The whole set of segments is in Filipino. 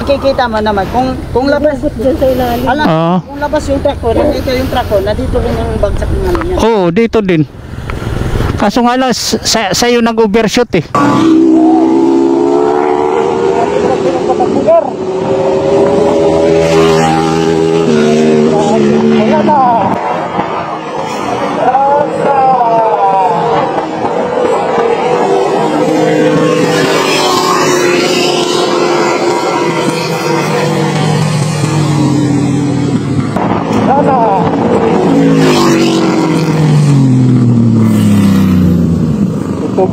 Makikita mo naman kung labas dyan sa ilalim. Alam, kung labas yung truck ko, nandito yung truck ko, nandito rin yung bagsak ng ano niya. Oo, dito din. Kaso nga lang, sa'yo nag-overshoot eh.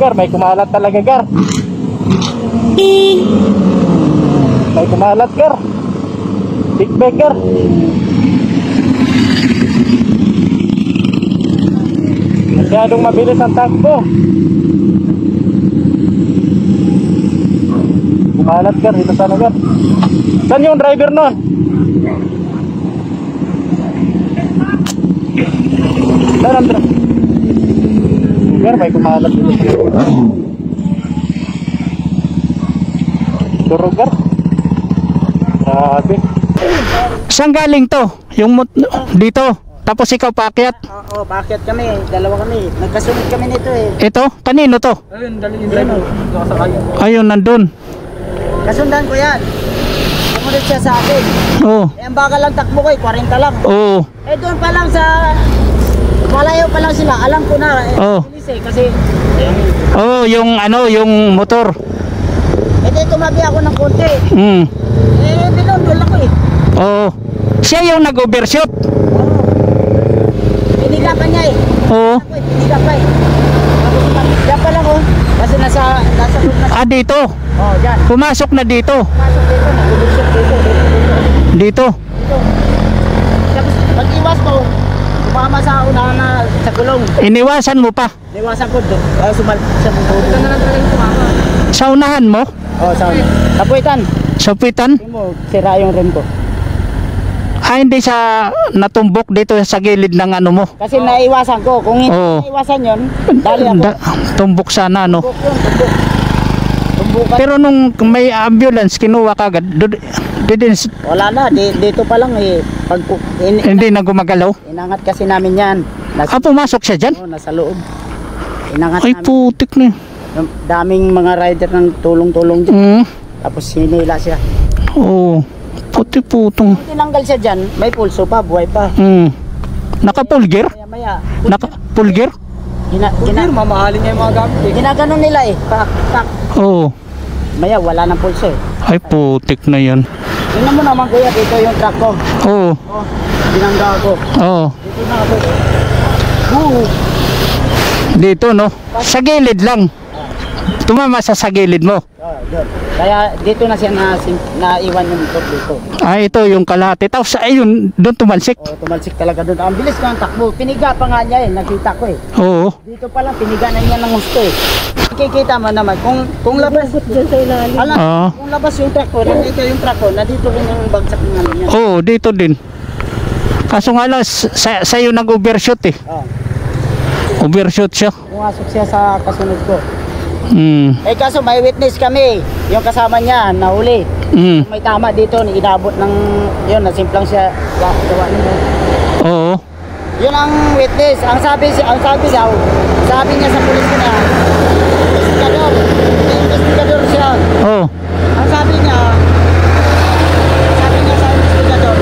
Gar, may kumalat talaga, Gar. May kumalat, Gar. Big bag, Gar. Masyadong mabilis ang takbo. Kumalat, Gar, dito sana, Gar. Saan yung driver nun? Saan ang driver? Gar, may kumalat dito. Durog, Gar. Grabe. Saan galing to? Yung dito? Tapos ikaw paakyat? Oo, paakyat kami. Dalawa kami. Nagkasunod kami nito eh. Ito? Kanino to? Ayun, dali yung driver. Ayun, nandun. Kasundan ko yan. Sumunod siya sa akin. Oo. Eh, ang baka lang takbo ko eh, 40 lang. Oo. Eh, doon pa lang sa... Malayo pa lang sila. Alam ko na. Eh, bilis eh, kasi... Oo, yung ano, yung motor. Eh, di tumabi ako ng konti. Mm. Eh, binundol ako eh. Oo. Siya yung nag-overshoot. Piniga pa niya eh. Oo. Ako eh, piniga pa eh. Diyan pa lang oh. Kasi nasa loob na. Ah, dito. Oh, dyan. Pumasok na dito. Pasok dito, nag-overshoot dito. Dito. Tapos, pag-iwas ko, sumama sa unahan na sa gulong. Iniwasan mo pa. Niwasan ko doon. Sumal sa buto. Ito na lang talagang sumama. Sa unahan mo? Oh, sa unahan. Kapuitan. Sa pitan? Hindi mo, sira yung rim ko. Ah, hindi sa natumbok dito sa gilid ng ano mo. Kasi naiwasan ko. Kung hindi naiwasan yun, dali ako. Tumbok sana, no? Tumbok yun, tumbok. Tumbukan. Pero nung may ambulance, kinuha ka agad. Wala na, dito pa lang eh. Hindi na gumagalaw? Inangat kasi namin yan. Pumasok siya dyan? Oo, nasa loob. Inangat Ay, namin. putik na yun. Daming mga rider ng tulong-tulong dyan. Tapos hinila siya. Oo. Puti-putong. Kung tinanggal siya dyan, may pulso pa, buhay pa. Naka-full gear? Maya-maya. Naka-full gear? Mamahalin niya yung mga gamit eh. Ginaganon nila eh. Pak, pak. Oo. Maya, wala ng pulso eh. Ay, putik na yan. Tingnan mo naman kuya, dito yung truck ko. Oo. Oh, binangga ako. Oo. Dito na ako. Dito, no? Sa gilid lang. Tumama sa gilid mo. Doon. Kaya dito na siya naiwan yung motor dito. Ah, ito yung kalahati. Tapos ayun, doon tumalsik. Oh, tumalsik talaga doon. Ang bilis ng takbo. Piniga pa nga niya eh, nakita ko eh. Oo. Dito pa lang piniga na niya ng gusto eh. Makikita mo naman kung labas dyan sa ilalim. Alam, kung labas yung truck ko, nandito yung truck ko, nandito rin yung bagsak ng ano niya. Oo, dito din. Kaso nga lang, sa'yo nag-overshoot eh. Overshoot siya. Pumasok siya sa kasunod ko. Eh kaso may witness kami. Yung kasama niya, nahuli. May tama dito, inabot ng, yun, nasimplang siya, gawa niya. Oo. Yun ang witness. Ang sabi daw, sabi niya sa pulis niya, investigador siya. Oo. Ang sabi niya sa investigador,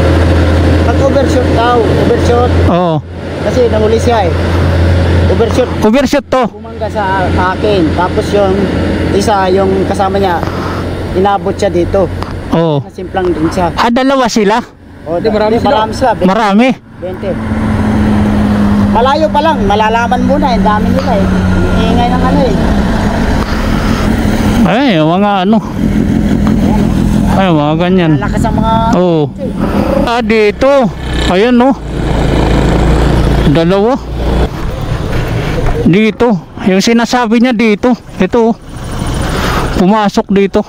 pag-overshoot daw, overshoot. Oo. Kasi nahuli siya eh. Overshoot. Overshoot to. Bumangga sa akin. Tapos yung isa, yung kasama niya, inabot siya dito. Oo. Nasimplang din siya. Ah, dalawa sila? O, marami sila. Marami. 20. Malayo pa lang, malalaman muna, ang dami nila eh. Iingay ng ano eh. Ay, mga ano. Ay, mga ganyan. Malakas ang mga... Oo. Ah, dito. Ayan, no. Dalawa. Dito. Yung sinasabi niya dito. Ito. Pumasok dito.